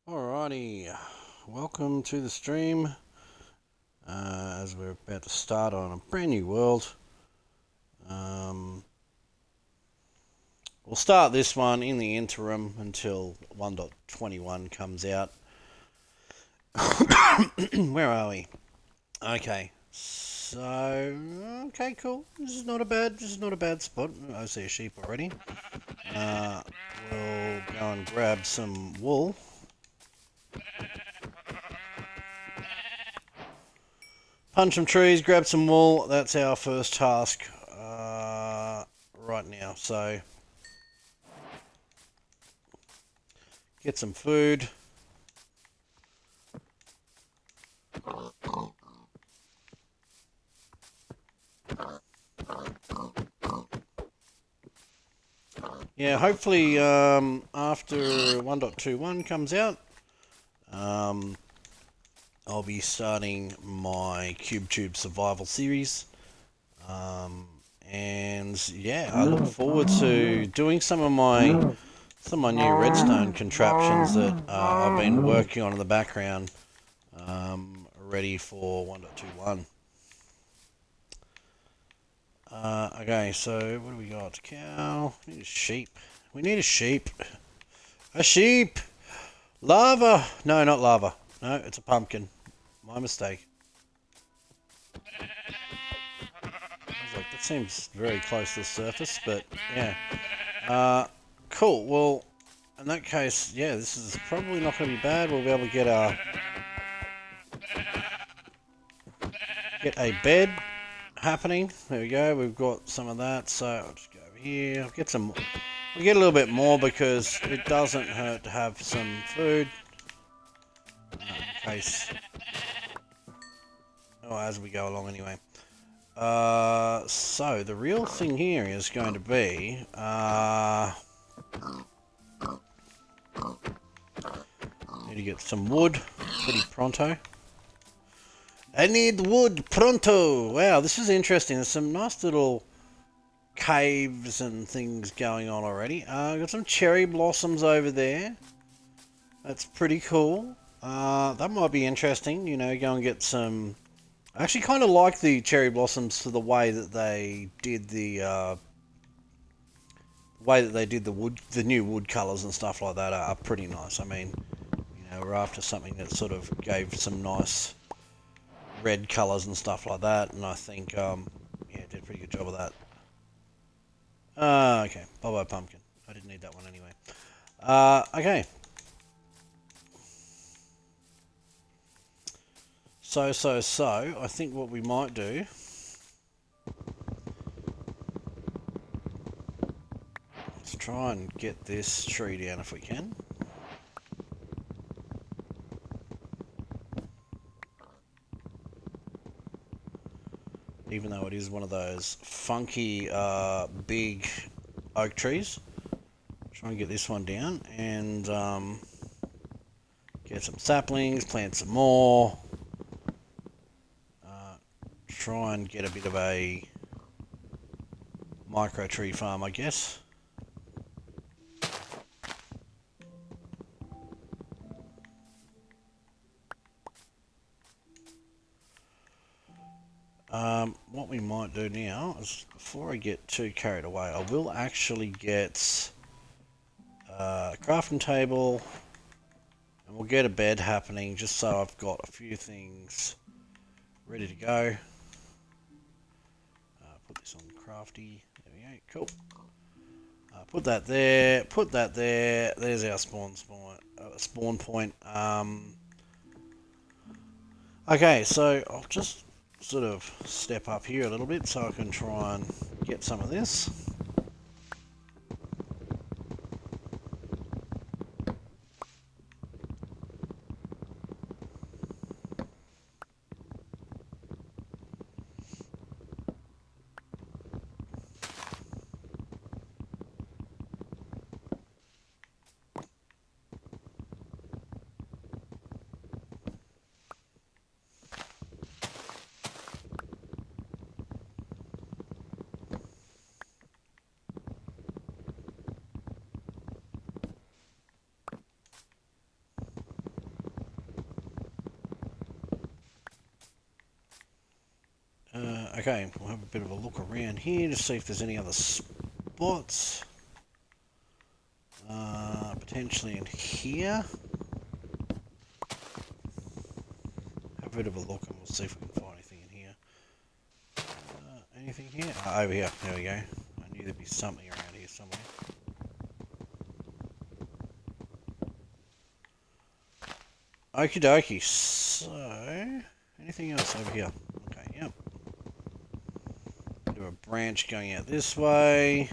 Alrighty, welcome to the stream as we're about to start on a brand new world. We'll start this one in the interim until 1.21 comes out. Where are we? Okay, so okay, cool. This is not a bad spot. I see a sheep already. We'll go and grab some wool. Punch some trees, grab some wool. That's our first task right now. So get some food. Yeah, hopefully after 1.21 comes out, I'll be starting my CubeTube survival series. And yeah, I look forward to doing some of my new redstone contraptions that I've been working on in the background, ready for 1.21. Okay, so what do we got? Cow. We need a sheep. We need a sheep. A sheep! Lava! No, not lava. No, it's a pumpkin. My mistake. I was like, that seems very close to the surface, but yeah. Cool. Well, in that case, yeah, this is probably not going to be bad. We'll be able to get a bed happening. There we go. We've got some of that. So I'll just go over here. We'll get a little bit more because it doesn't hurt to have some food. In case. Oh, as we go along anyway. So the real thing here is going to be need to get some wood pretty pronto. I need wood pronto. Wow, this is interesting. There's some nice little caves and things going on already. Got some cherry blossoms over there. That's pretty cool. That might be interesting. You know, go and get some. I actually kind of like the cherry blossoms for the way that they did the wood, the new wood colors and stuff like that are pretty nice. I mean, you know, we're after something that sort of gave some nice red colors and stuff like that, and I think yeah, did a pretty good job of that. Okay, bye-bye pumpkin. I didn't need that one anyway. Okay. So, I think what we might do is try and get this tree down if we can. Even though it is one of those funky, big oak trees. Try and get this one down and get some saplings, plant some more. Try and get a bit of a micro tree farm, I guess. what we might do now is, before I get too carried away, I will actually get a crafting table, and we'll get a bed happening just so I've got a few things ready to go. Put this on crafty. There we go. Cool. Put that there. Put that there. There's our spawn point. Okay, so I'll just sort of step up here a little bit so I can try and get some of this. Okay, we'll have a bit of a look around here to see if there's any other spots. Potentially in here. Have a bit of a look and we'll see if we can find anything in here. Anything here? Over here. There we go. I knew there'd be something around here somewhere. Okie dokie. So, anything else over here? Okay, yep. Do a branch going out this way.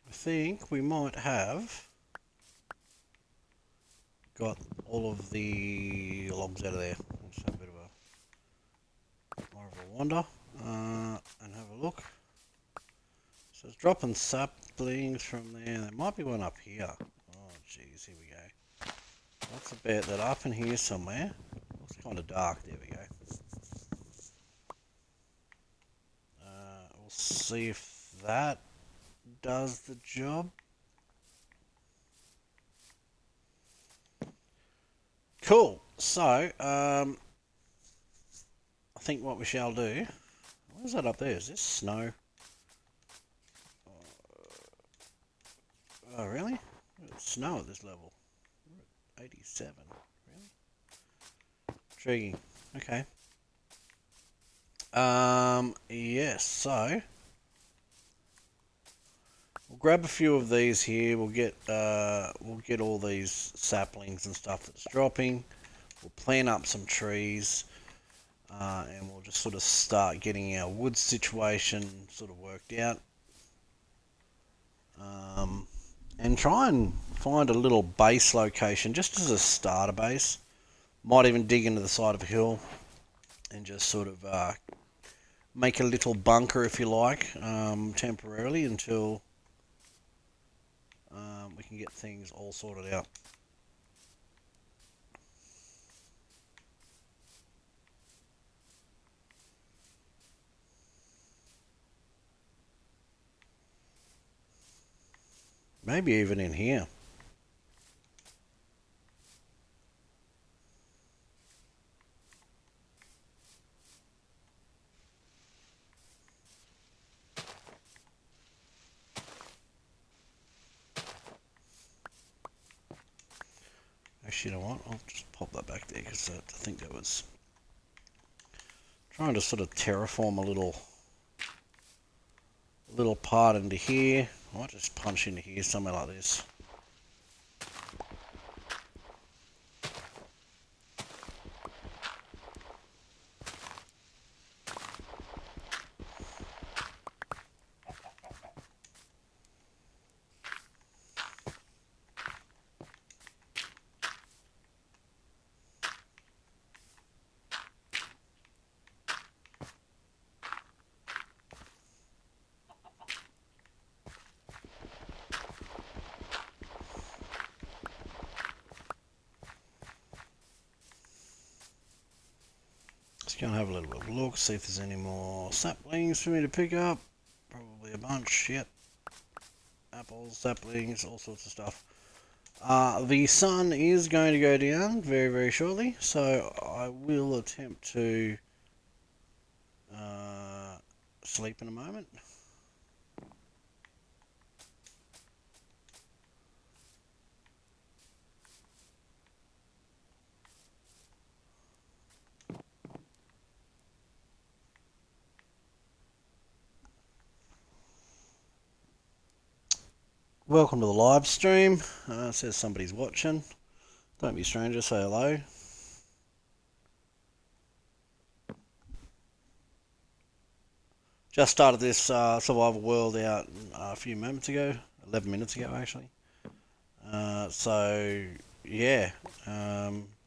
I think we might have got all of the logs out of there. Let's have a bit of a more of a wander and have a look. So it's dropping saplings from there. There might be one up here. Oh geez, here we go. That's about that up in here somewhere. Looks kind of dark. There we go. We'll see if that does the job. Cool. So, I think what we shall do. What is that up there? Is this snow? Oh, really? It's snow at this level. We're at 87. Really? Intriguing. Okay. Yes. So. We'll grab a few of these here. We'll get all these saplings and stuff that's dropping. We'll plant up some trees, and we'll just sort of start getting our wood situation sort of worked out, and try and find a little base location just as a starter base. Might even dig into the side of a hill and just sort of make a little bunker, if you like, temporarily until we can get things all sorted out. Maybe even in here. Actually, you know what? I'll just pop that back there because I think that was trying to sort of terraform a little part into here. I might just punch into here somewhere like this. Just gonna have a little bit of a look, see if there's any more saplings for me to pick up. Probably a bunch, yep. Apples, saplings, all sorts of stuff. The sun is going to go down very, very shortly, so I will attempt to sleep in a moment. Welcome to the live stream. It says somebody's watching. Don't be a stranger, say hello. Just started this survival world out a few moments ago, 11 minutes ago actually. So yeah,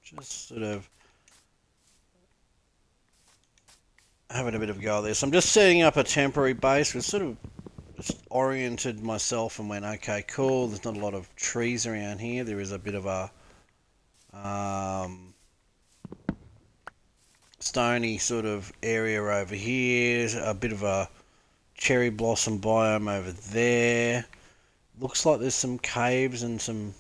just sort of having a bit of a go at this. I'm just setting up a temporary base. We've sort of just oriented myself and went, okay, cool. There's not a lot of trees around here. There is a bit of a stony sort of area over here, a bit of a cherry blossom biome over there. Looks like there's some caves and some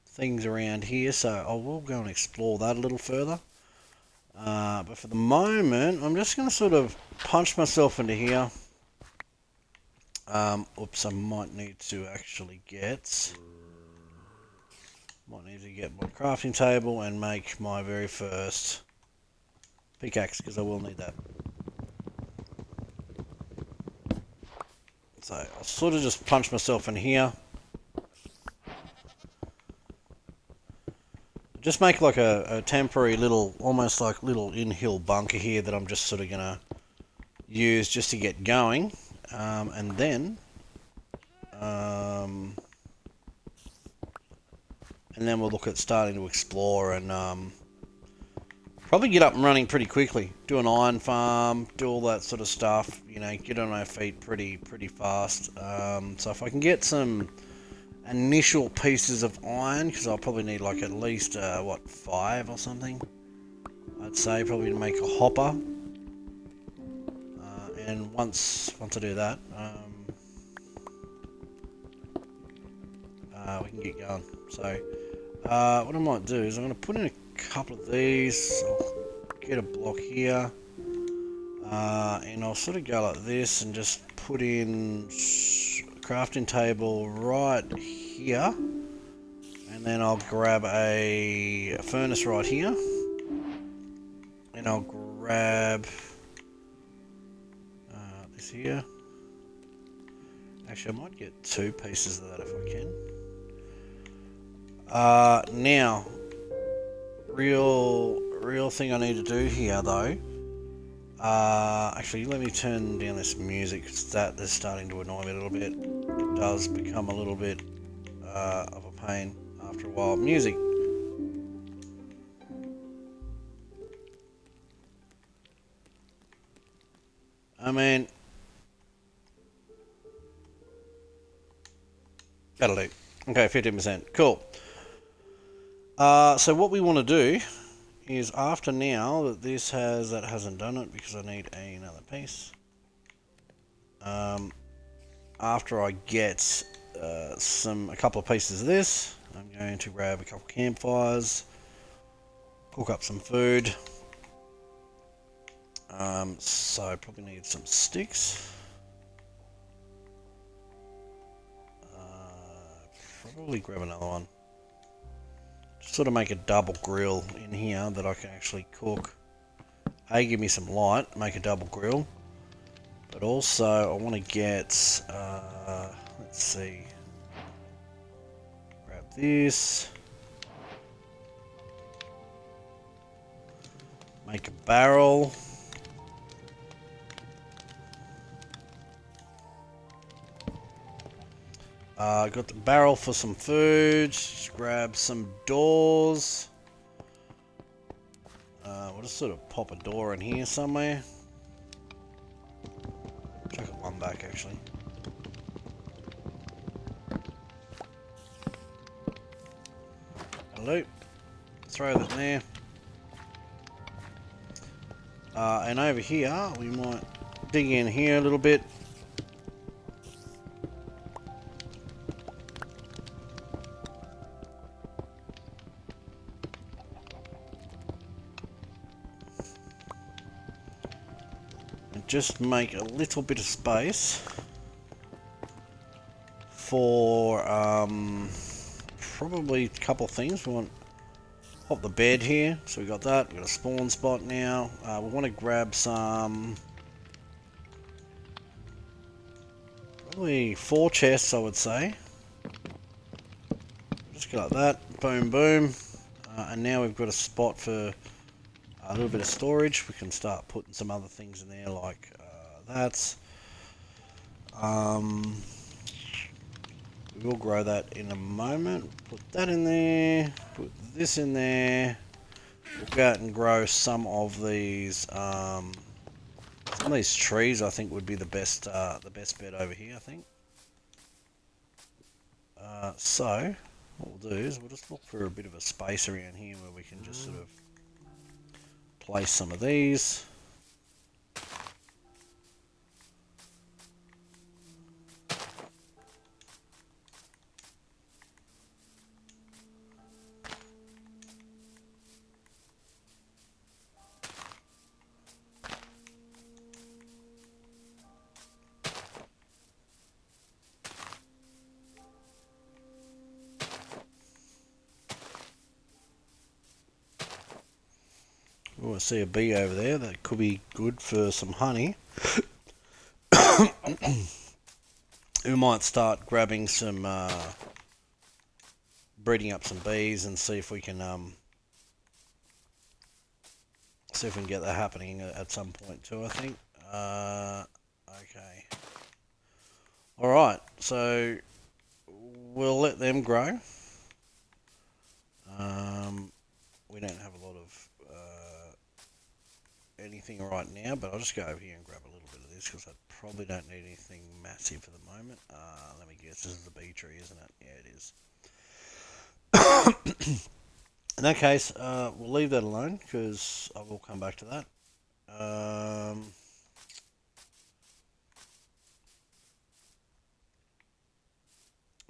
things around here, so I will go and explore that a little further. But for the moment, I'm just going to sort of punch myself into here. Oops, I might need to actually get my crafting table and make my very first pickaxe, because I will need that. So I'll sort of just punch myself in here. Just make like a temporary little, almost like little in-hill bunker here that I'm just sort of gonna use just to get going, and then we'll look at starting to explore and probably get up and running pretty quickly. Do an iron farm, do all that sort of stuff. You know, get on our feet pretty fast. So if I can get some initial pieces of iron, because I'll probably need like at least 5 or something, I'd say, probably to make a hopper. And once I do that, we can get going. So what I might do is I'm going to put in a couple of these. I'll get a block here, and I'll sort of go like this and just put in crafting table right here, and then I'll grab a furnace right here, and I'll grab this here. Actually, I might get 2 pieces of that if I can. Now, real thing I need to do here though. Actually, let me turn down this music, because that is starting to annoy me a little bit. It does become a little bit of a pain after a while. Music. I mean, that'll do. Okay, 15%. Cool. So what we want to do is, after now that this that hasn't done it because I need another piece. After I get a couple of pieces of this, I'm going to grab a couple of campfires, cook up some food. So I probably need some sticks. Probably grab another one. Just sort of make a double grill in here that I can actually cook. Give me some light, make a double grill. But also I want to get, let's see, grab this. Make a barrel. Got the barrel for some food. Just grab some doors. We'll just sort of pop a door in here somewhere. Chuck it one back actually. Hello. Throw that there. And over here, we might dig in here a little bit. And just make a little bit of space for probably a couple of things. We want pop the bed here, so we got that. We got a spawn spot now. We want to grab some, probably 4 chests, I would say. Just go like that, boom, boom, and now we've got a spot for a little bit of storage. We can start putting some other things in there, like that. We will grow that in a moment. Put that in there. Put this in there. We'll go out and grow some of these. Some of these trees, I think, would be the best bed over here. I think. So what we'll do is we'll just look for a bit of a space around here where we can just sort of place some of these. Oh, I see a bee over there. That could be good for some honey. We might start grabbing some, breeding up some bees and see if we can get that happening at some point too, I think. Okay. Alright, so we'll let them grow. We don't have a lot of anything right now, but I'll just go over here and grab a little bit of this because I probably don't need anything massive for the moment. Let me guess, this is the bee tree, isn't it? Yeah, it is. In that case, we'll leave that alone because I will come back to that.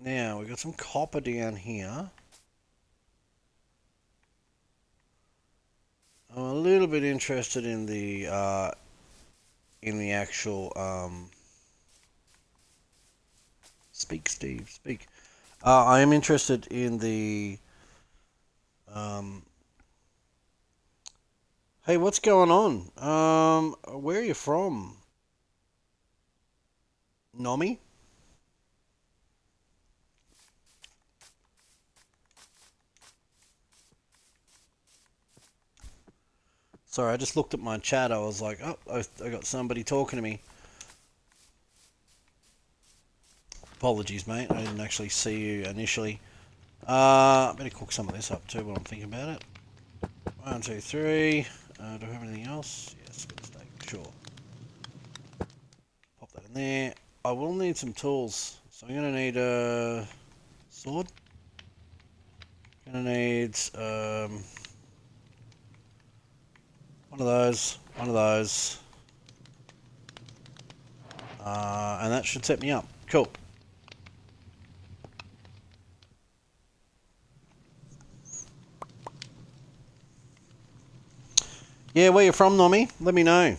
Now, we've got some copper down here. I'm a little bit interested in the actual speak, Steve, speak. I am interested in the hey, what's going on? Where are you from? Nomi? Sorry, I just looked at my chat. I was like, oh, I got somebody talking to me. Apologies, mate. I didn't actually see you initially. Better cook some of this up too while I'm thinking about it. 1, 2, 3. Do I have anything else? Yes, good steak. Sure. Pop that in there. I will need some tools. So I'm going to need a sword. Going to need one of those, and that should set me up. Cool. Yeah, where you from, Nomi? Let me know.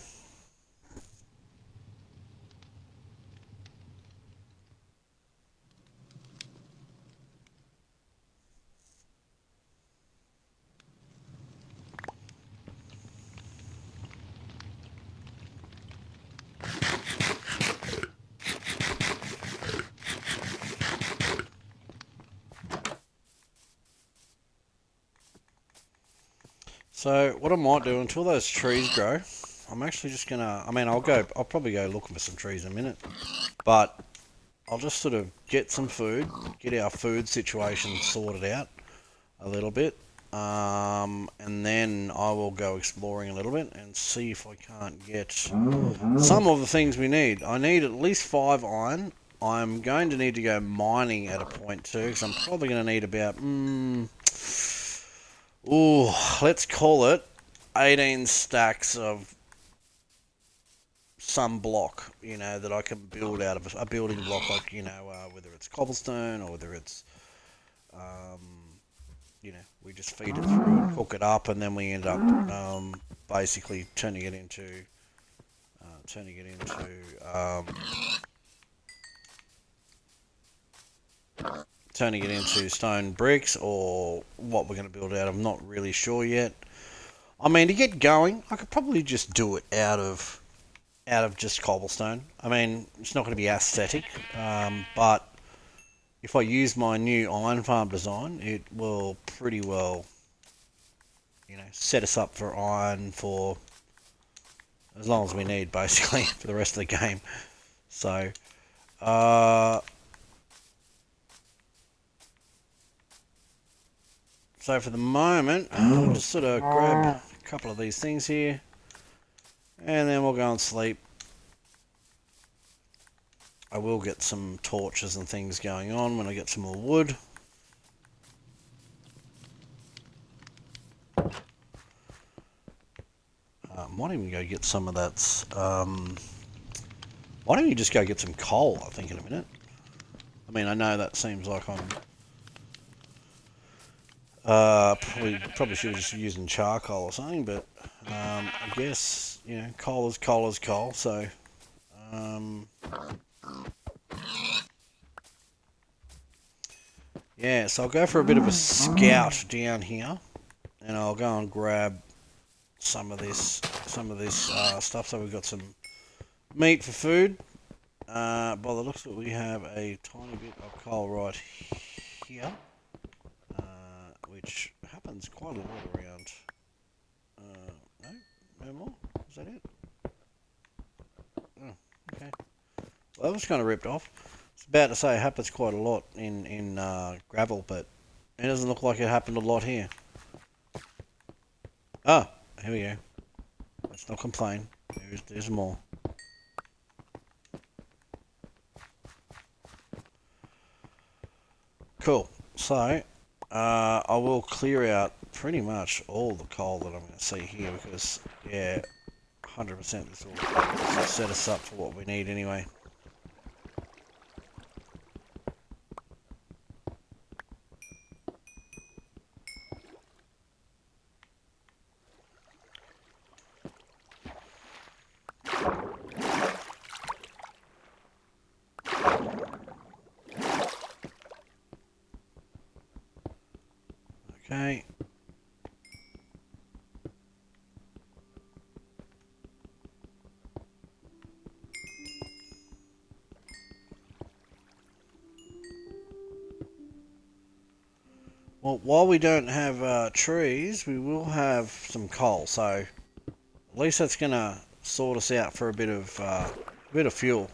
So what I might do until those trees grow, I'm actually just gonna, I'll probably go looking for some trees in a minute, but I'll just sort of get some food, get our food situation sorted out a little bit, and then I will go exploring a little bit and see if I can't get some of the things we need. I need at least 5 iron. I'm going to need to go mining at a point too, because I'm probably going to need about, let's call it 18 stacks of some block, you know, that I can build out of a building block, like, you know, whether it's cobblestone or whether it's, you know, we just feed it through and cook it up, and then we end up basically turning it into stone bricks, or what we're going to build out. I'm not really sure yet. I mean, to get going, I could probably just do it out of just cobblestone. I mean, it's not going to be aesthetic, but if I use my new iron farm design, it will pretty well, you know, set us up for iron for as long as we need, basically, for the rest of the game. So, so for the moment, I'll just sort of grab a couple of these things here, and then we'll go and sleep. I will get some torches and things going on when I get some more wood. Might even go get some of that. Why don't you just go get some coal, I think, in a minute. I mean, I know that seems like I'm probably should have just using charcoal or something, but I guess, you know, coal is coal is coal, so yeah, so I'll go for a bit of a scout down here, and I'll go and grab some of this stuff. So we've got some meat for food. By the looks of it, we have a tiny bit of coal right here, which happens quite a lot around. No more? Is that it? Oh, okay. Well, that was kind of ripped off. It's about to say it happens quite a lot in gravel, but it doesn't look like it happened a lot here. Ah, here we go. Let's not complain. There's more. Cool. So, I will clear out pretty much all the coal that I'm going to see here, because, yeah, 100% this will set us up for what we need anyway. Okay. Well, while we don't have trees, we will have some coal, so at least that's gonna sort us out for a bit of fuel.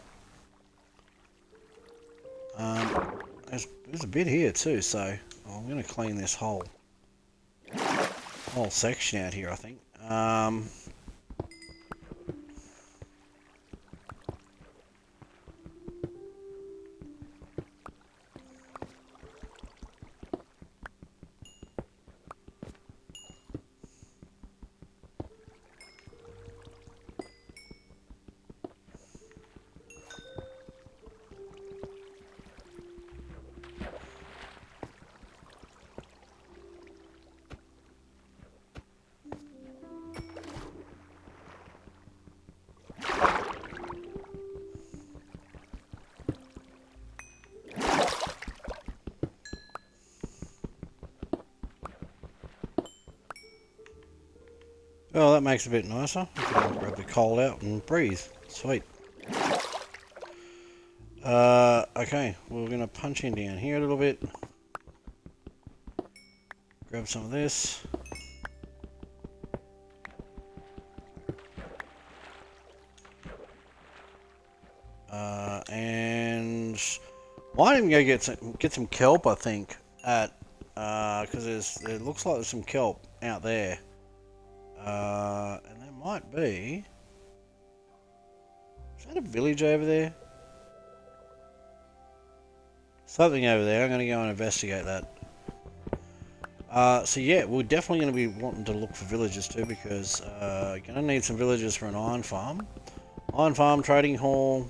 There's a bit here too, so I'm gonna clean this whole section out here, I think. Oh, that makes it a bit nicer. I can grab the coal out and breathe. Sweet. Okay, we're going to punch in down here a little bit. Grab some of this. And might even go get some kelp, I think, at because it looks like there's some kelp out there. And there might be... Is that a village over there? Something over there. I'm going to go and investigate that. So yeah, we're definitely going to be wanting to look for villages too, because you're going to need some villages for an iron farm. Iron farm, trading hall,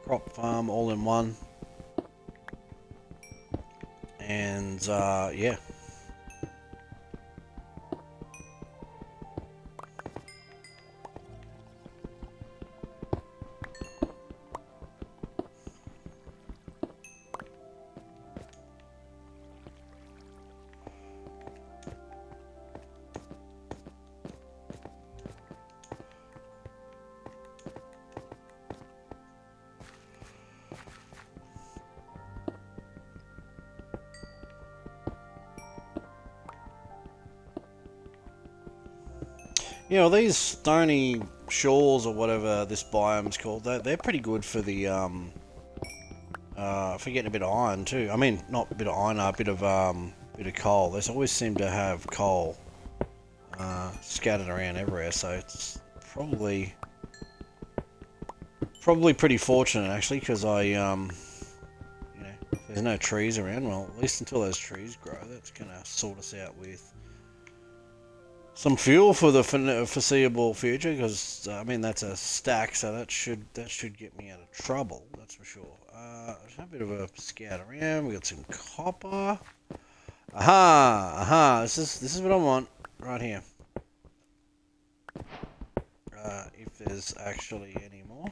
crop farm, all in one. And yeah. You know, these stony shores or whatever this biome's called, they're pretty good for the for getting a bit of iron too. I mean, not a bit of iron, a bit of coal. They always seem to have coal scattered around everywhere, so it's probably pretty fortunate actually, because I you know, if there's no trees around, well, at least until those trees grow, that's gonna sort us out with some fuel for the foreseeable future, because I mean that's a stack, so that should get me out of trouble. That's for sure. Just a bit of a scout around. We got some copper. Aha! This is what I want right here. If there's actually any more.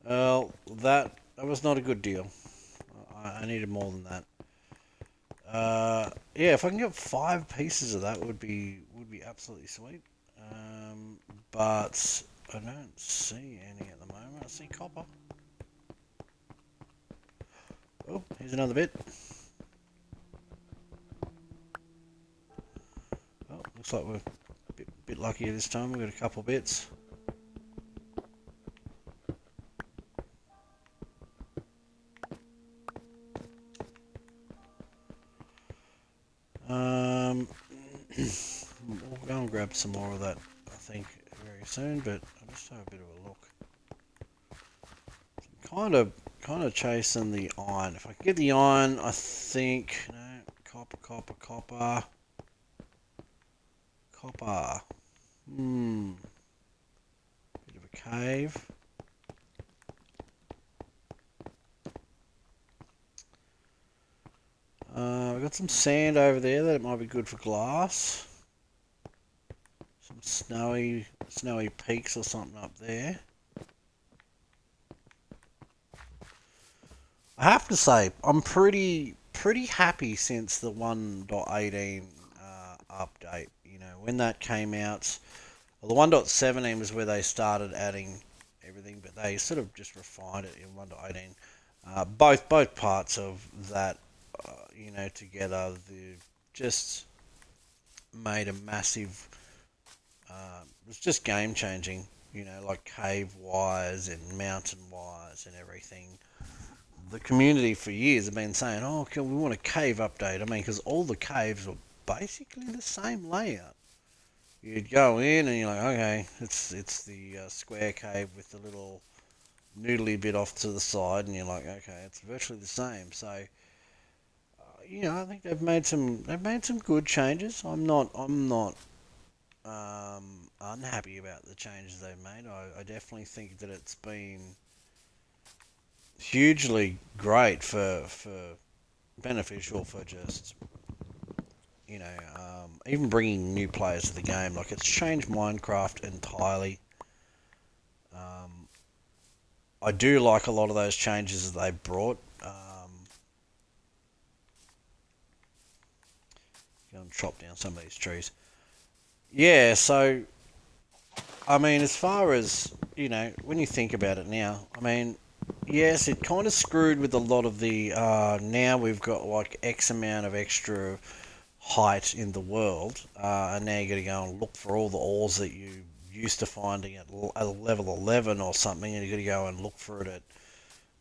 Well, that was not a good deal. I needed more than that. Yeah, if I can get 5 pieces of that, would be absolutely sweet. But I don't see any at the moment. I see copper. Oh, here's another bit. Oh, looks like we're a bit luckier this time. We've got a couple bits. We'll go and grab some more of that, I think, very soon, but I'll just have a bit of a look. I'm kind of chasing the iron. If I can get the iron, I think, no, copper. Bit of a cave. We've got some sand over there that it might be good for glass. Some snowy peaks or something up there. I have to say, I'm pretty happy since the 1.18 update. You know, when that came out, well, the 1.17 was where they started adding everything, but they sort of just refined it in 1.18. Both parts of that, you know, together, just made a massive. It was just game changing. You know, like cave wise and mountain wise and everything. The community for years have been saying, "Oh, we want a cave update." I mean, because all the caves were basically the same layout. You'd go in and you're like, okay, it's the square cave with the little noodly bit off to the side, and you're like, okay, it's virtually the same. So, you know, I think they've made some good changes. I'm not unhappy about the changes they've made. I definitely think that it's been hugely great for beneficial for just, you know, even bringing new players to the game. Like, it's changed Minecraft entirely. I do like a lot of those changes that they brought. Go and chop down some of these trees. Yeah, so I mean, as far as, you know, when you think about it now, I mean, yes, it kind of screwed with a lot of the, now we've got like X amount of extra height in the world, and now you got to go and look for all the ores that you used to finding at level 11 or something, and you got to go and look for it at,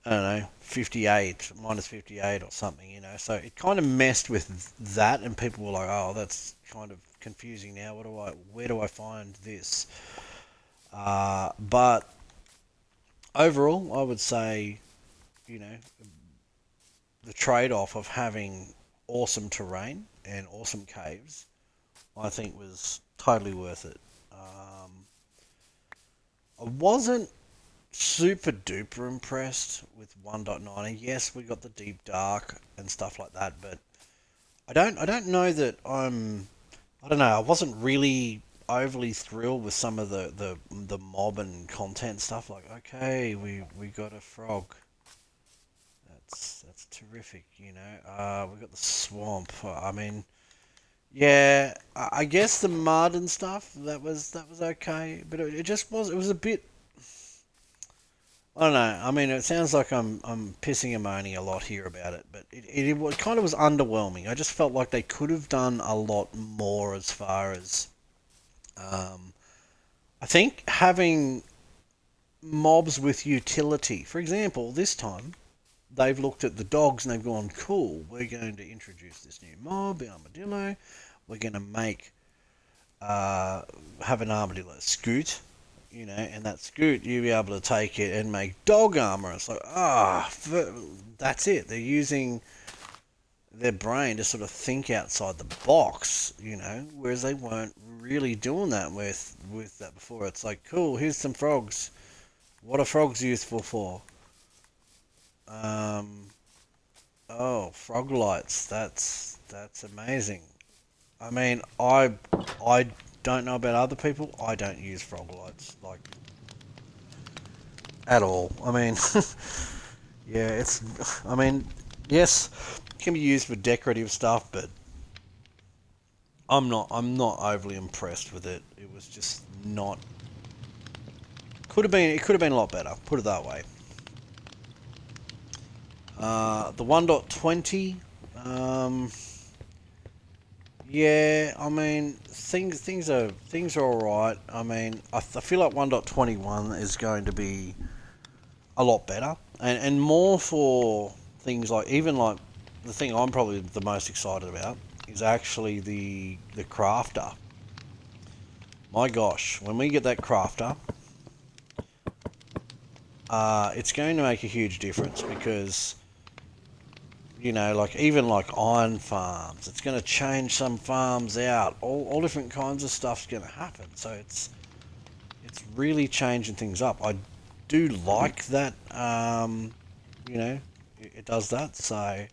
I don't know, 58, minus 58 or something, you know. So it kind of messed with that, and people were like, oh, that's kind of confusing now. Where do I find this? But overall, I would say, you know, the trade-off of having awesome terrain and awesome caves, I think was totally worth it. I wasn't super duper impressed with 1.90. Yes, we got the deep dark and stuff like that, but I don't know that I don't know. I wasn't really overly thrilled with some of the mob and content stuff. Like, okay, we got a frog. That's terrific, you know. We got the swamp. I mean, yeah, I guess the mud and stuff that was okay, but it just was. It was a bit. I don't know. I mean, it sounds like I'm pissing and moaning a lot here about it, but it kind of was underwhelming. I just felt like they could have done a lot more as far as I think having mobs with utility. For example, this time they've looked at the dogs and they've gone, cool, we're going to introduce this new mob, the armadillo. We're going to make, have an armadillo scoot, you know, and that scoot, you'll be able to take it and make dog armor. It's like, that's it. They're using their brain to sort of think outside the box, you know, whereas they weren't really doing that with that before. It's like, cool, here's some frogs. What are frogs useful for? Oh, frog lights. That's amazing. I mean, I don't know about other people. I don't use frog lights like at all. I mean, yeah, it's. I mean, yes, it can be used for decorative stuff, but I'm not overly impressed with it. It was just not. It could have been a lot better. Put it that way. The 1.20. Yeah, I mean things are all right. I mean, I feel like 1.21 is going to be a lot better, and more for things like, even like the thing I'm probably the most excited about is actually the crafter. My gosh, when we get that crafter, it's going to make a huge difference because, you know, like even like iron farms, it's going to change some farms out. All different kinds of stuff's going to happen. So it's really changing things up. I do like that. You know, it does that. So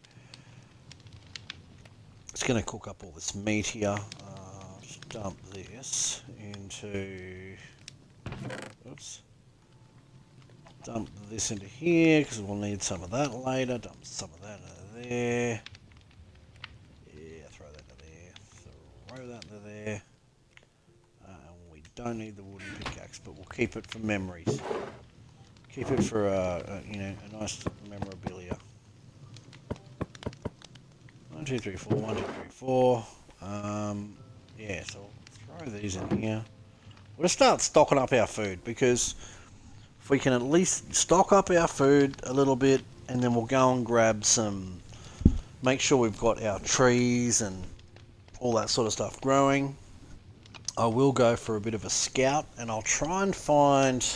it's going to cook up all this meat here. Just dump this into. Oops. Dump this into here because we'll need some of that later. Dump some of that into there. Yeah, throw that into there. Throw that into there. We don't need the wooden pickaxe, but we'll keep it for memories. Keep it for you know, a nice memorabilia. 1, 2, 3, 4. 1, 2, 3, 4. Yeah, so we'll throw these in here. We'll just start stocking up our food because if we can at least stock up our food a little bit, and then we'll go and grab some, make sure we've got our trees and all that sort of stuff growing. I will go for a bit of a scout, and I'll try and find,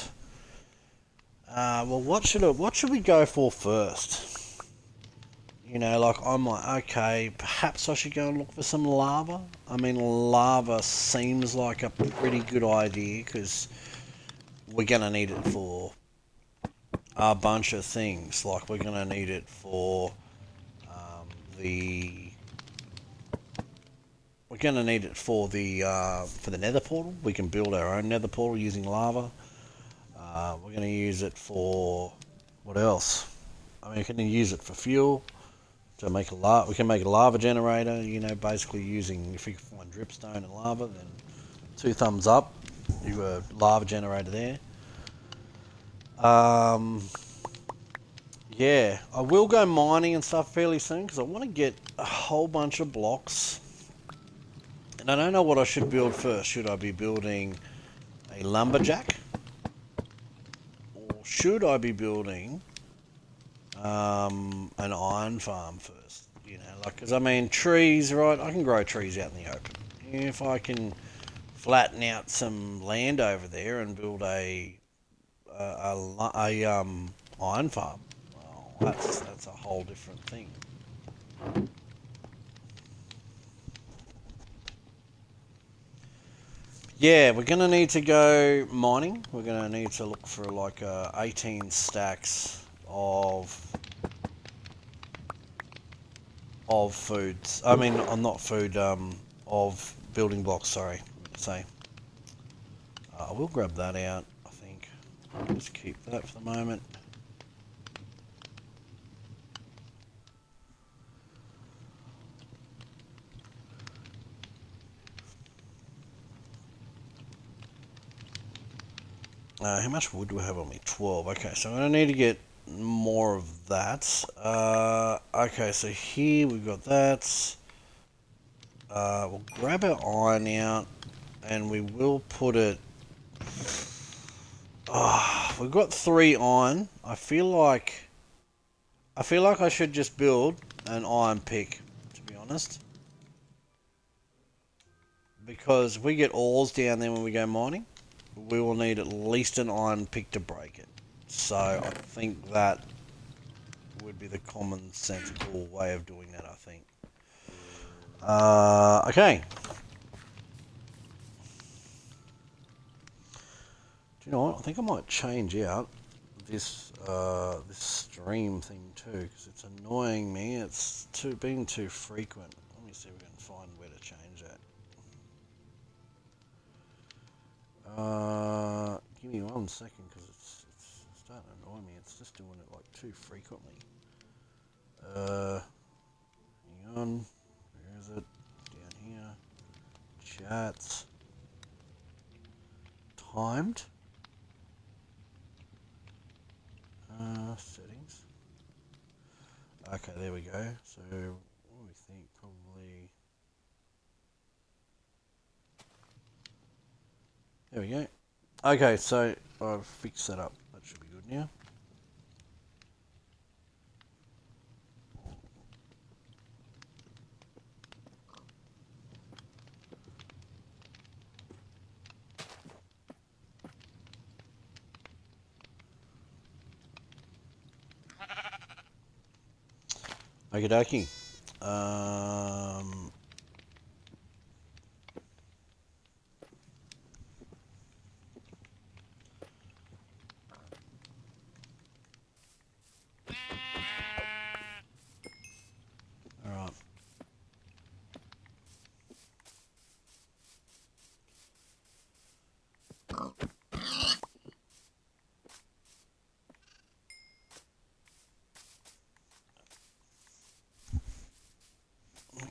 well, what should we go for first? You know, like I'm like, okay, perhaps I should go and look for some lava. I mean, lava seems like a pretty good idea because we're going to need it for a bunch of things. Like we're going to need it for the nether portal. We can build our own nether portal using lava. We're going to use it for what else? I mean, we can use it for fuel. To make we can make a lava generator. You know, basically using, if we can find dripstone and lava, then 2 thumbs up. You got a lava generator there. Yeah, I will go mining and stuff fairly soon because I want to get a whole bunch of blocks. And I don't know what I should build first. Should I be building a lumberjack? Or should I be building an iron farm first? You know, like, because I mean, trees, right? I can grow trees out in the open. If I can flatten out some land over there and build a iron farm, well, that's a whole different thing. Yeah, we're gonna need to go mining. We're gonna need to look for like 18 stacks of foods. I mean, not food. Of building blocks. Sorry, say. We'll grab that out. I think. Just keep that for the moment. How much wood do we have on me? 12. Okay, so I'm going to need to get more of that. Okay, so here we've got that. We'll grab our iron out and we will put it... we've got 3 iron. I feel like I should just build an iron pick, to be honest. Because if we get ores down there when we go mining, we will need at least an iron pick to break it. So I think that would be the common sensible way of doing that, I think. Okay. Do you know what? I think I might change out this this stream thing too, because it's annoying me. It's being too frequent. Let me see if we can find where to change that. Give me 1 second, because it's starting to annoy me. It's just doing it like too frequently. Hang on. Where is it? Down here. Chats. Timed. Settings. Okay, there we go. So, what do we think? Probably... There we go. Okay, so I've fixed that up. That should be good now. Okie dokie. Alright.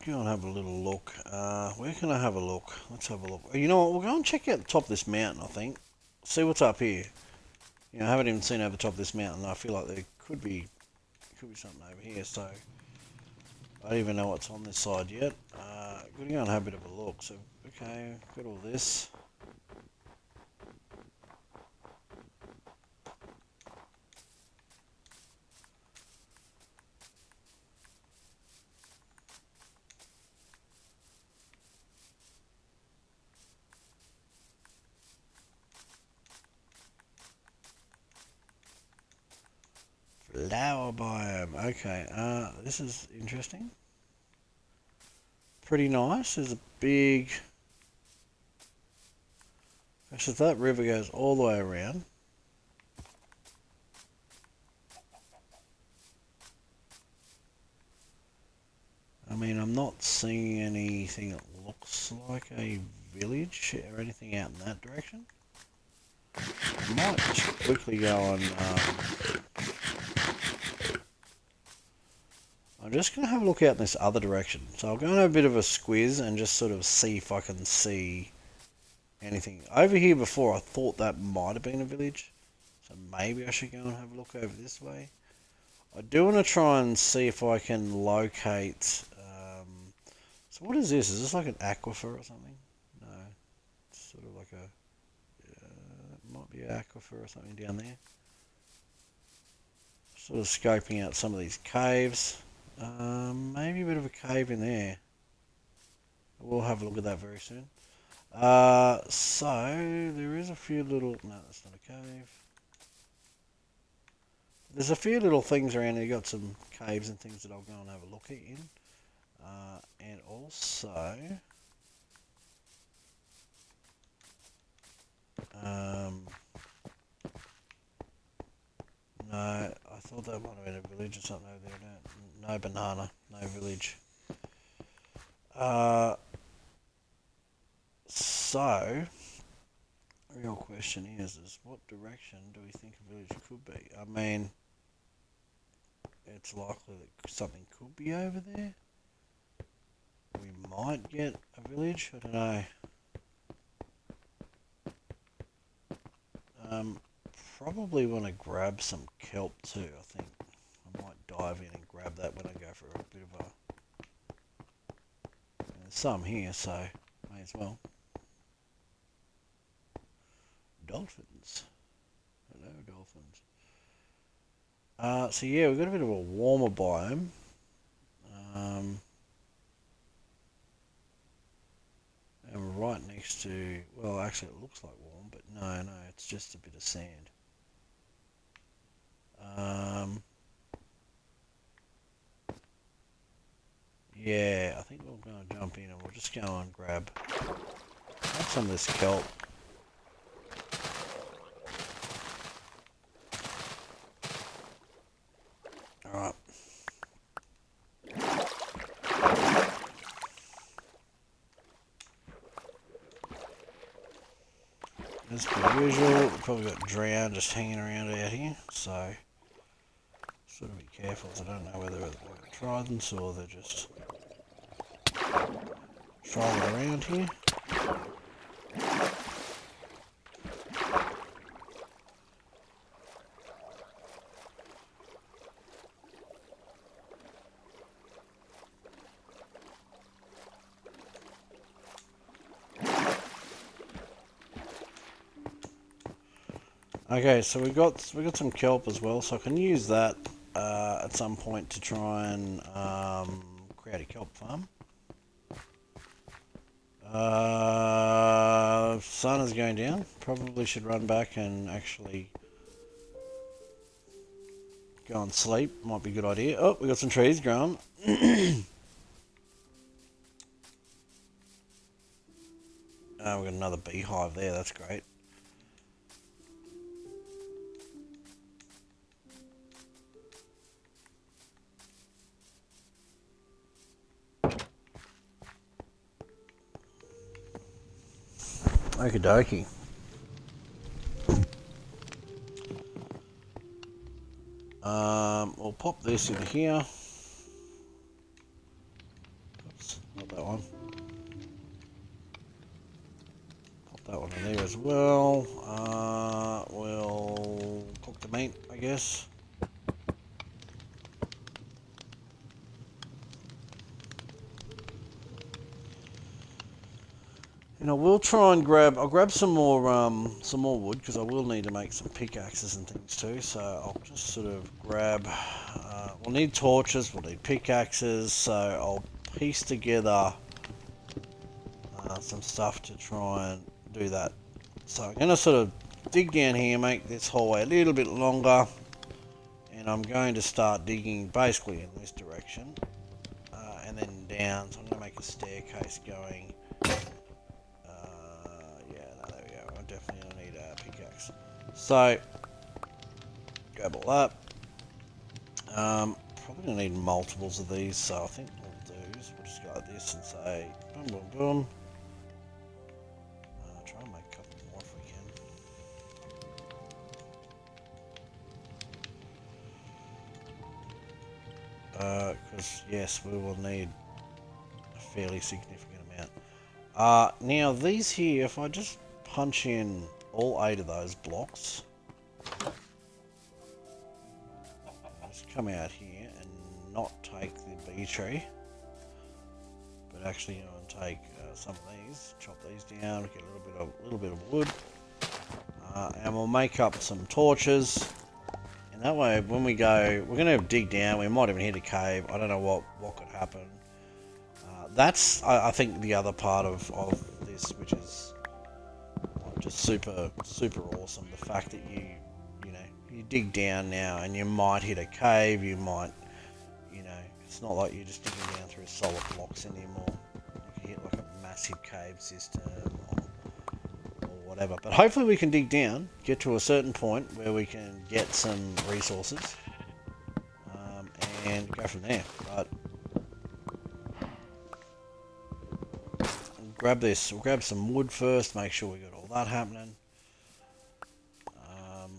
Go and have a little look. Where can I have a look? Let's have a look. You know what? We'll go and check out the top of this mountain, I think. See what's up here. You know, I haven't even seen over the top of this mountain. I feel like there could be something over here, so I don't even know what's on this side yet. Gonna go and have a bit of a look. So, okay, got all this. Flower biome. Okay, this is interesting. Pretty nice. There's a big... Actually, that river goes all the way around. I mean, I'm not seeing anything that looks like a village or anything out in that direction. I might just quickly go and... I'm just going to have a look out in this other direction. So I'll go and have a bit of a squiz and just sort of see if I can see anything. Over here before, I thought that might have been a village. So maybe I should go and have a look over this way. I do want to try and see if I can locate... so what is this? Is this like an aquifer or something? No. It's sort of like a... it might be an aquifer or something down there. Sort of scoping out some of these caves. Maybe a bit of a cave in there. We'll have a look at that very soon. So there is a few little... No, that's not a cave. There's a few little things around here. Got some caves and things that I'll go and have a look at in. And also... No, I thought that might have been a village or something over there. No banana, no village. So, real question is what direction do we think a village could be? I mean, it's likely that something could be over there. We might get a village, I don't know. Probably want to grab some kelp too, I think. I might dive in and grab that when I go for a bit of a... There's some here, so may as well. Dolphins. Hello, dolphins. So yeah, we've got a bit of a warmer biome. And we're right next to... Well, actually it looks like warm, but no, it's just a bit of sand. Yeah, I think we're going to jump in and we'll just go and grab some of this kelp. Alright. As per usual, we've probably got drown just hanging around out here, so sort of be careful. I don't know whether they're tridents or they're just trolling around here. Okay, so we got some kelp as well, so I can use that at some point to try and create a kelp farm. Sun is going down. Probably should run back and actually go and sleep. Might be a good idea. Oh, we got some trees growing. We've got another beehive there. That's great. Okie dokie. We'll pop this in here. Oops, not that one. Pop that one in there as well. We'll cook the meat, I guess. And I will try and I'll grab some more wood because I will need to make some pickaxes and things too. So I'll just sort of grab, we'll need torches, we'll need pickaxes, so I'll piece together some stuff to try and do that. So I'm going to sort of dig down here, make this hallway a little bit longer, and I'm going to start digging basically in this direction, and then down, so I'm going to make a staircase going. So, grab all that. Probably gonna need multiples of these, so I think what we'll do is we'll just go like this and say boom, boom, boom. Try and make a couple more if we can. Because yes, we will need a fairly significant amount. Now these here, if I just punch in all 8 of those blocks, just come out here and not take the bee tree, but actually go and take some of these, chop these down, get a little bit of wood, and we'll make up some torches. And that way, when we go, we're going to dig down. We might even hit a cave. I don't know what could happen. That's I think the other part of this, which is just super awesome. The fact that you dig down now and you might hit a cave, you might, it's not like you're just digging down through solid blocks anymore. You can hit like a massive cave system or whatever. But hopefully we can dig down, get to a certain point where we can get some resources, and go from there. But we'll grab this. We'll grab some wood first, make sure we got all that happening. Let me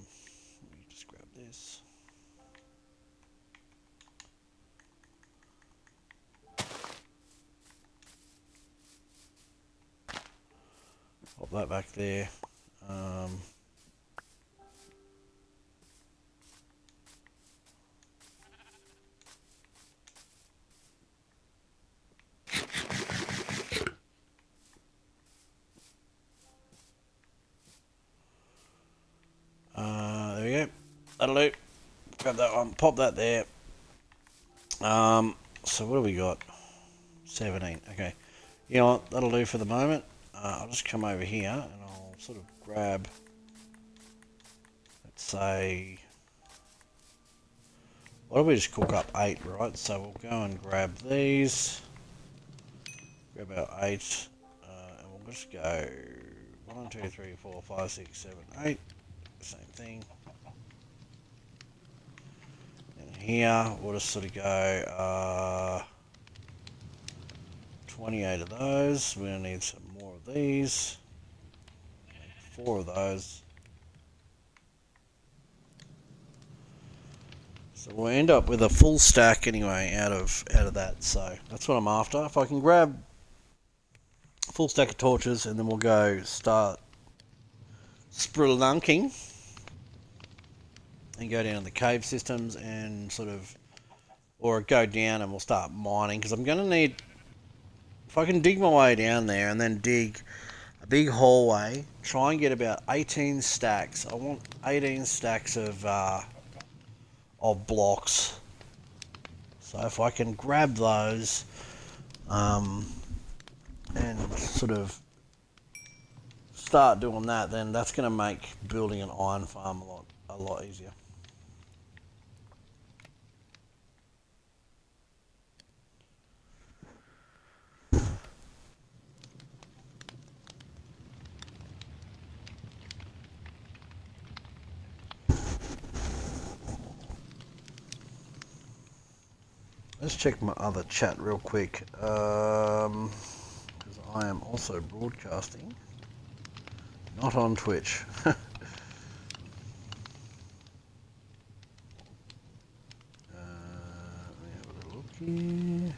just grab this. Pop that back there. There we go. That'll do. Grab that one. Pop that there. So what do we got? 17. Okay. You know what? That'll do for the moment. I'll just come over here and I'll sort of grab, let's say, why don't we just cook up 8, right? So we'll go and grab these, grab our 8, and we'll just go 1, 2, 3, 4, 5, 6, 7, 8, same thing. And here we'll just sort of go 28 of those. We're going to need some more of these. 4 of those. So we'll end up with a full stack anyway out of that. So that's what I'm after. If I can grab a full stack of torches and then we'll go start spelunking and go down to the cave systems and sort of, or go down and we'll start mining, because I'm going to need, if I can dig my way down there and then dig a big hallway, try and get about 18 stacks. I want 18 stacks of blocks. So if I can grab those and sort of start doing that, then that's going to make building an iron farm a lot easier. Let's check my other chat real quick, because I am also broadcasting, not on Twitch. Let me have a little look here.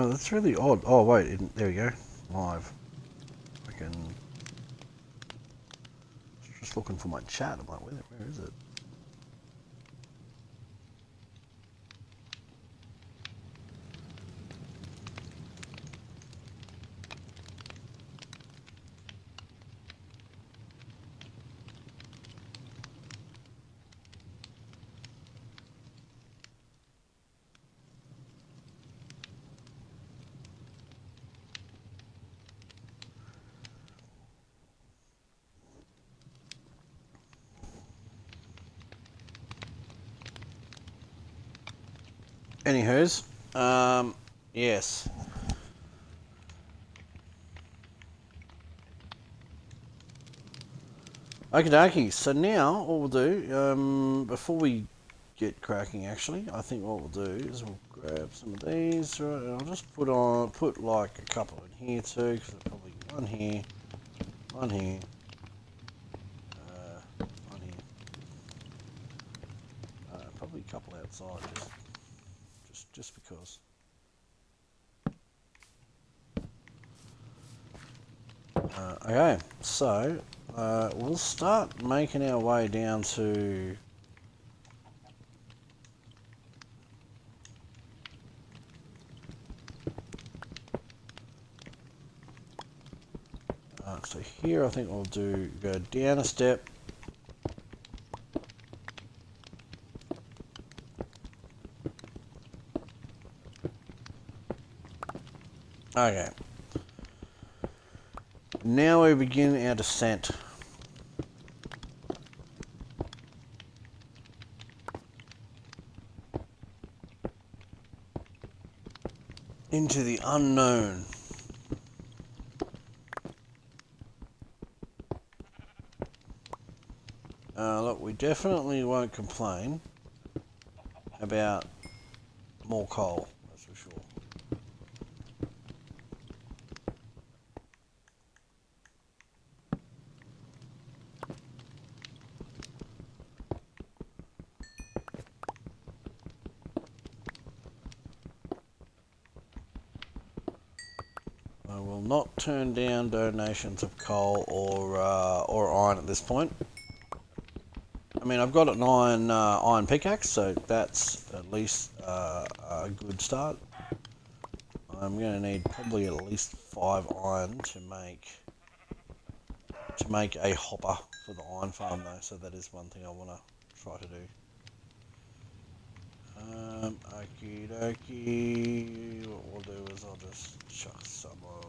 That's really odd. Oh wait, there we go. Live. I can. Just looking for my chat. I'm like, where is it? Anywho's, yes. Okie dokie, so now what we'll do, before we get cracking actually, I think what we'll do is we'll grab some of these, right, and I'll just put like a couple in here too, because there's probably one here, one here, one here, probably a couple outside, just because. Okay, so we'll start making our way down to So here I think we'll go down a step. Okay. Now we begin our descent. Into the unknown. Look, we definitely won't complain about more coal, that's for sure. I will not turn down donations of coal or iron at this point. I mean, I've got an iron pickaxe, so that's at least a good start. I'm going to need probably at least 5 iron to make a hopper for the iron farm, though. So that is one thing I want to try to do. Okie dokie. What we'll do is I'll just chuck some of.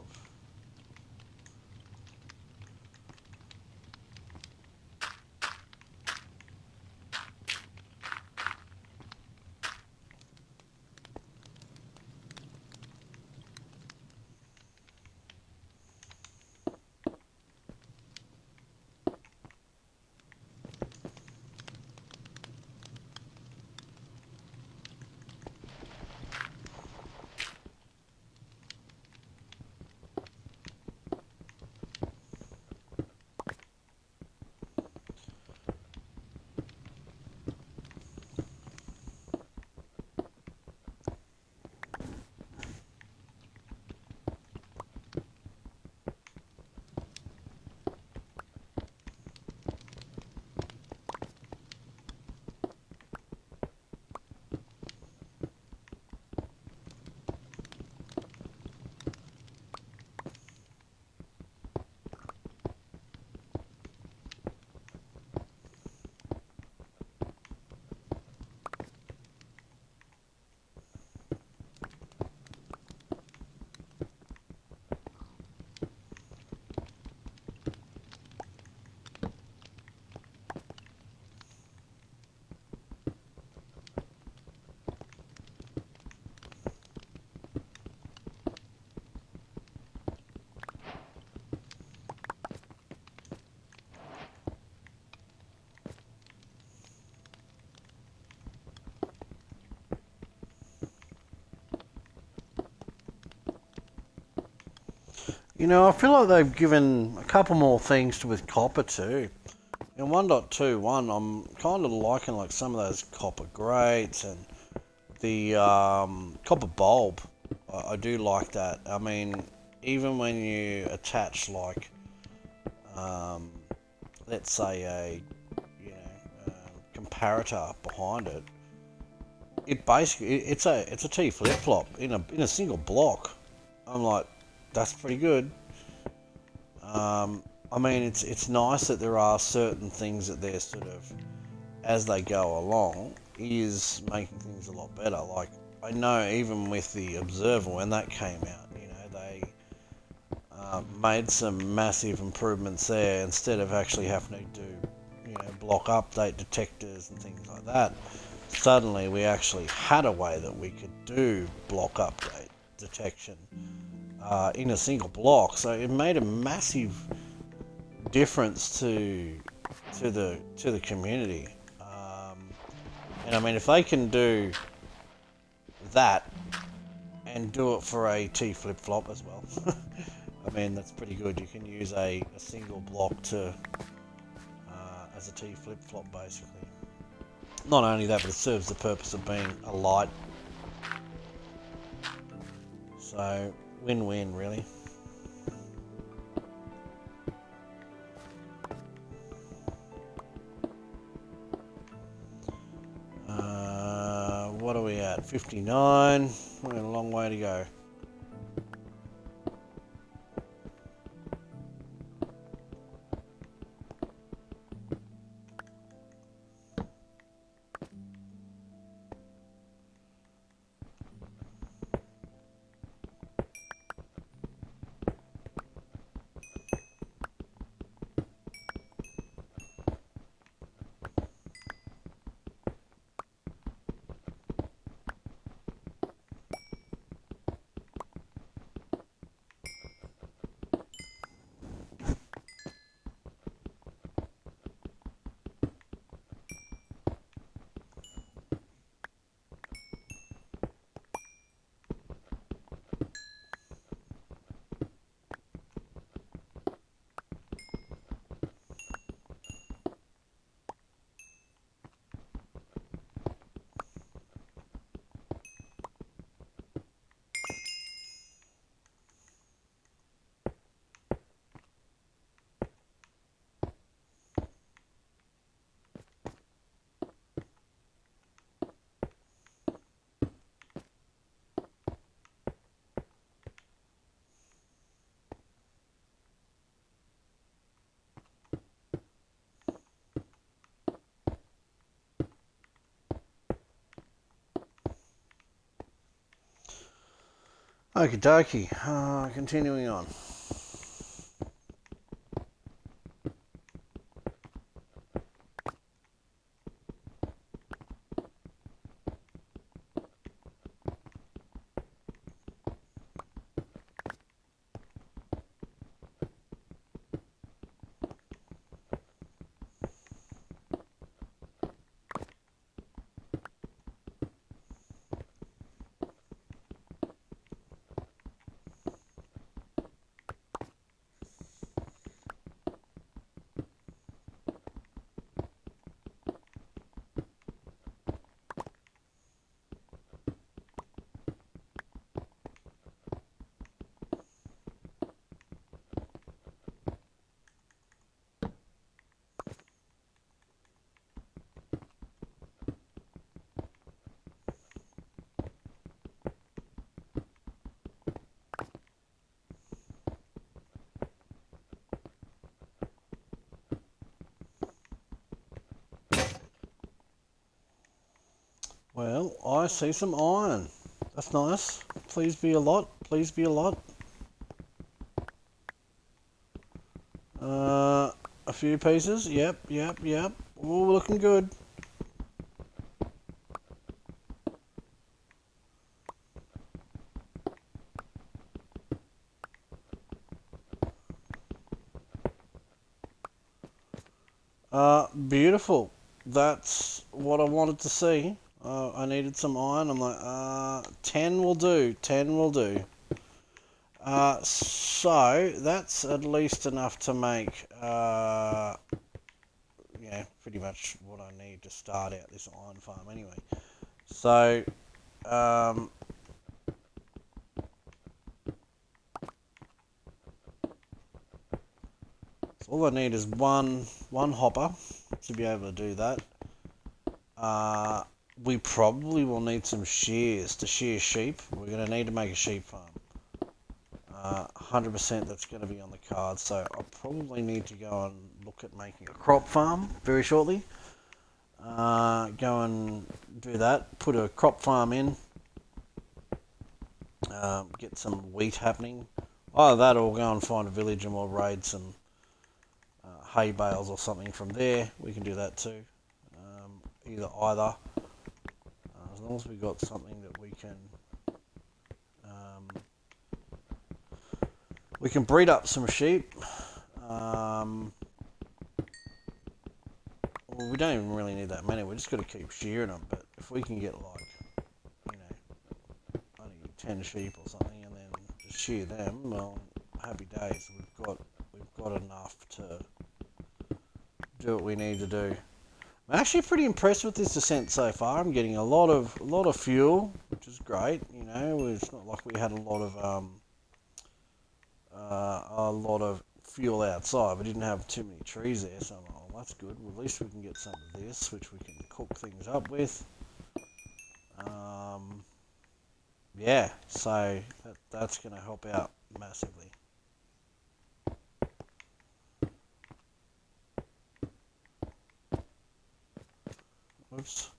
You know, I feel like they've given a couple more things with copper too. In 1.21, I'm kind of liking like some of those copper grates and the copper bulb. I do like that. I mean, even when you attach like, let's say a comparator behind it, it basically it's a T flip flop in a single block. I'm like, that's pretty good. I mean, it's nice that there are certain things that they're sort of, as they go along, is making things a lot better. Like, I know even with the Observer, when that came out, they made some massive improvements there. Instead of actually having to do, block update detectors and things like that, suddenly we actually had a way that we could do block update detection in a single block. So it made a massive difference to the community. And I mean, if they can do that and do it for a T flip flop as well, I mean, that's pretty good. You can use a single block to as a T flip flop basically. Not only that, but it serves the purpose of being a light. So win-win, really. What are we at? 59. We've got a long way to go. Okie dokie, continuing on. Well, I see some iron. That's nice. Please be a lot. Please be a lot. A few pieces. Yep. Oh, looking good. Beautiful. That's what I wanted to see. I needed some iron. I'm like, 10 will do. 10 will do. So that's at least enough to make, yeah, pretty much what I need to start out this iron farm anyway. So, so all I need is one hopper to be able to do that. We probably will need some shears to shear sheep. We're going to need to make a sheep farm. 100% that's going to be on the card, so I'll probably need to go and look at making a crop farm very shortly. Go and do that, put a crop farm in, get some wheat happening. Either that or go and find a village and we'll raid some hay bales or something from there. We can do that too. Either. As long as we've got something that we can breed up some sheep. Well, we don't even really need that many. We just got to keep shearing them. But if we can get like, only 10 sheep or something, and then just shear them, well, happy days. We've got enough to do what we need to do. I'm actually pretty impressed with this descent so far. I'm getting a lot of fuel, which is great. It's not like we had a lot of fuel outside. We didn't have too many trees there, so well, that's good. Well, at least we can get some of this, which we can cook things up with. Yeah, so that's going to help out massively. Oops.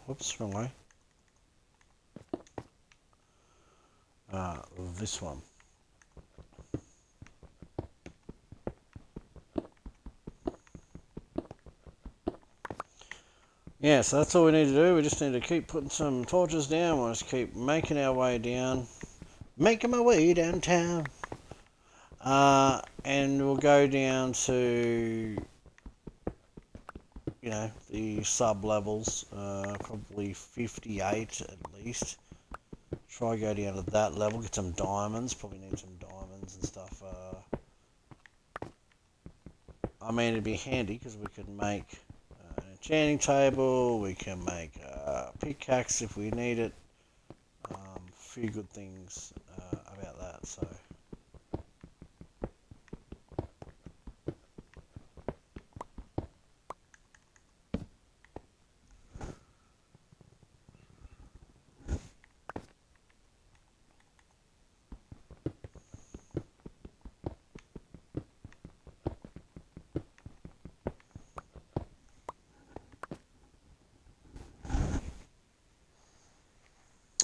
Whoops, wrong way. This one. Yeah, so that's all we need to do. We just need to keep putting some torches down. We'll just keep making our way down. Making my way downtown. And we'll go down to, the sub-levels. Probably 58 at least. Try go down to that level. Get some diamonds. Probably need some diamonds and stuff. I mean, it'd be handy because we could make an enchanting table. We can make a pickaxe if we need it. A few good things about that. So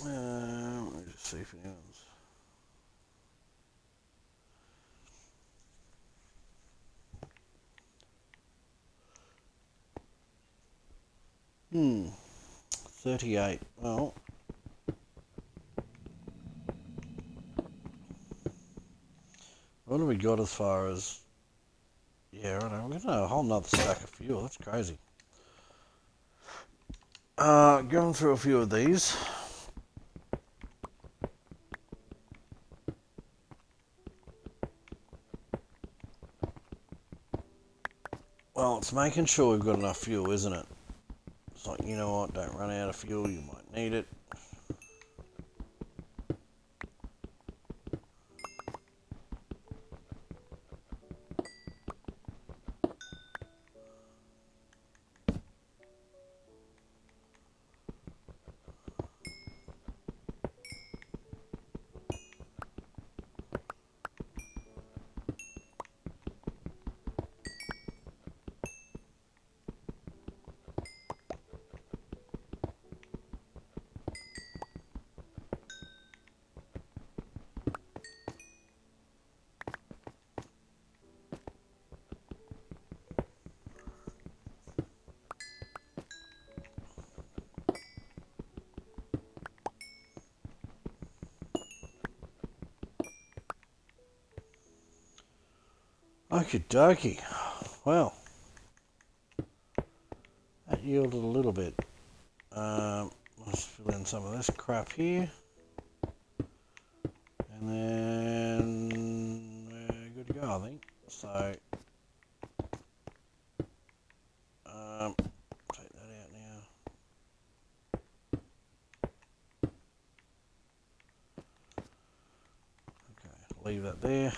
Let me just see if anyone's... Hmm. 38. Well... What have we got as far as... Yeah, I know. We're gonna have a whole nother stack of fuel. That's crazy. Going through a few of these. Well, it's making sure we've got enough fuel, isn't it? It's like, you know what, don't run out of fuel, you might need it. Okie dokie. Well, that yielded a little bit. Let's fill in some of this crap here. And then we're good to go, I think. So, take that out now. Okay, leave that there.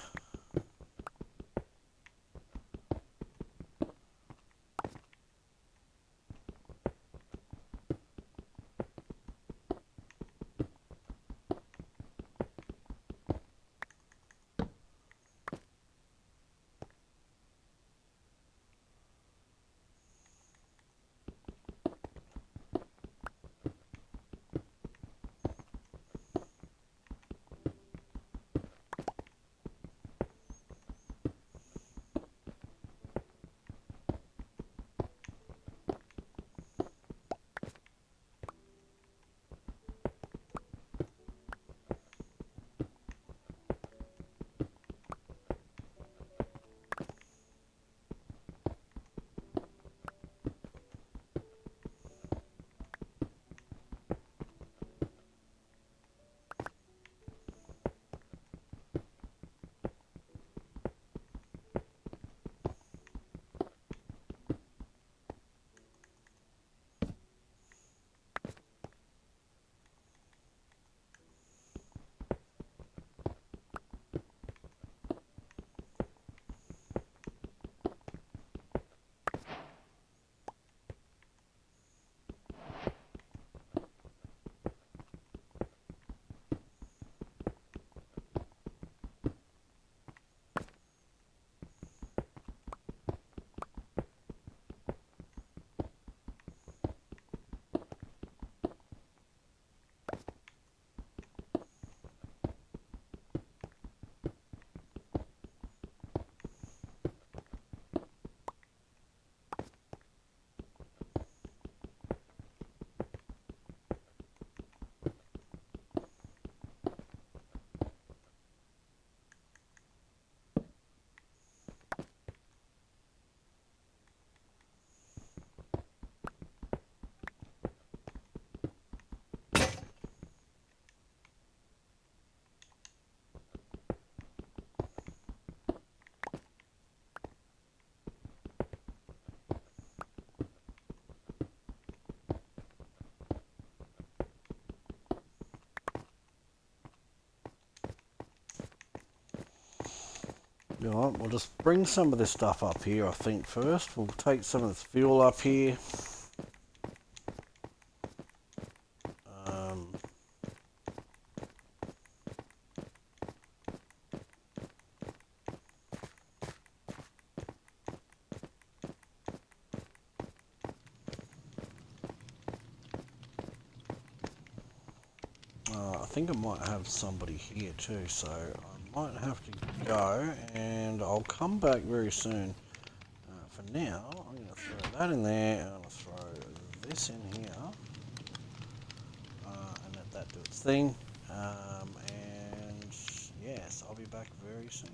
Alright, we'll just bring some of this stuff up here, I think, first. We'll take some of this fuel up here. think I might have somebody here too, so I might have to go, and I'll come back very soon. For now, I'm going to throw that in there, and I'm going to throw this in here, and let that do its thing. And yes, I'll be back very soon.